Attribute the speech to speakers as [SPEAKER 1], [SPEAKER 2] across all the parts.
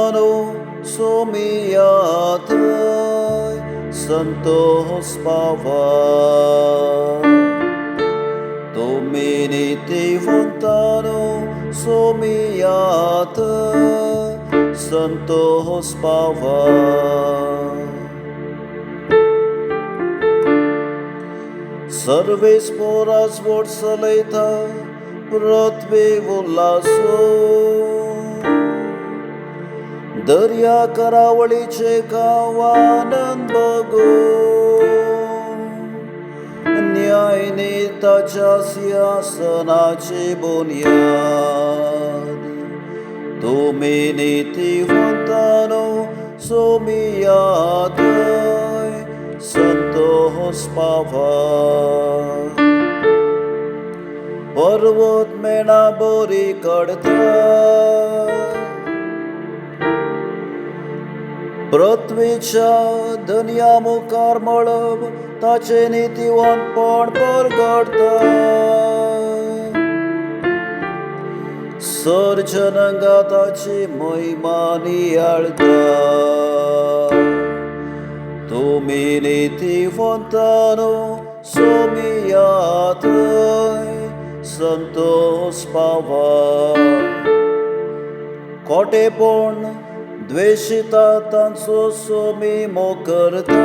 [SPEAKER 1] वंतानो सोमिया थंय संतोष पावा तुमी नीतिवंतानो सोमिया थंय संतोष पावा सर्वेस पोरास वोट चलयता पृथ्वी उल्हासो दर्या करावळीचे गांव आनंद बगो न्याय नेताच्या सिंहासनाची बुनियाद तुमी नीतिवंतानो सोमिया थंय संतोष पावा पर्वत मेणा बरी काडता पृथ्वीच्या दुनिया मुखार मळब ताचे नीतिवंतपण परगडता सर्जनंगा ताची महिमा नियाळता तुमी नीतिवंतानो सोमिया थंय संतोष पावा खोटेपण द्वेषिता तांचो सोमी मोकरता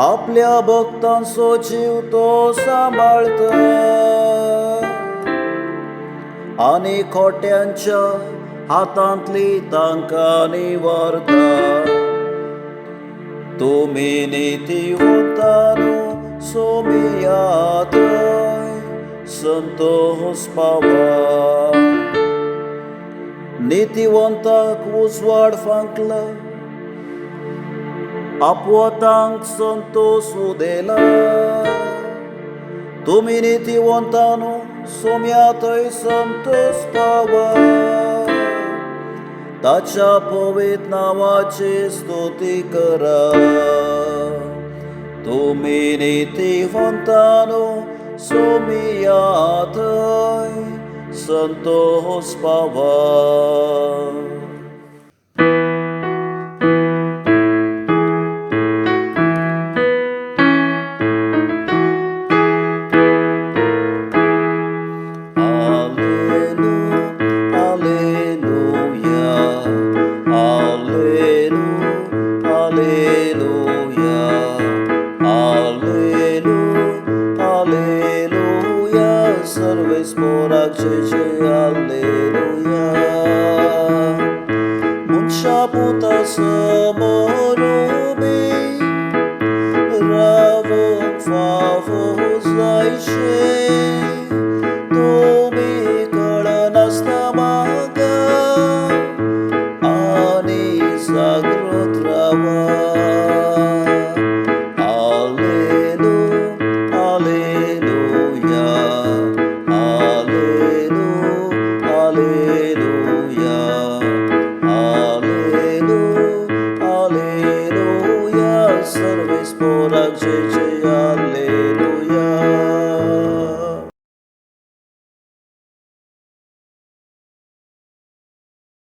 [SPEAKER 1] आपल्या भक्तांचो जीव तो सांबाळता आनी खोट्यांच्या हातांतली तांकां निवारता तुमी नीतिवंतानो सोमिया थंय संतोष पावा नीतिवंताक उजवाड फांकला अपवतांक संतोष उदेला तुमी नीतिवंतानो सोम्या थंय संतोष पावा ताच्या पवित्र नांवाची स्तुती करा तुमी नीतिवंतानो सोमिया थंय संतोष पावा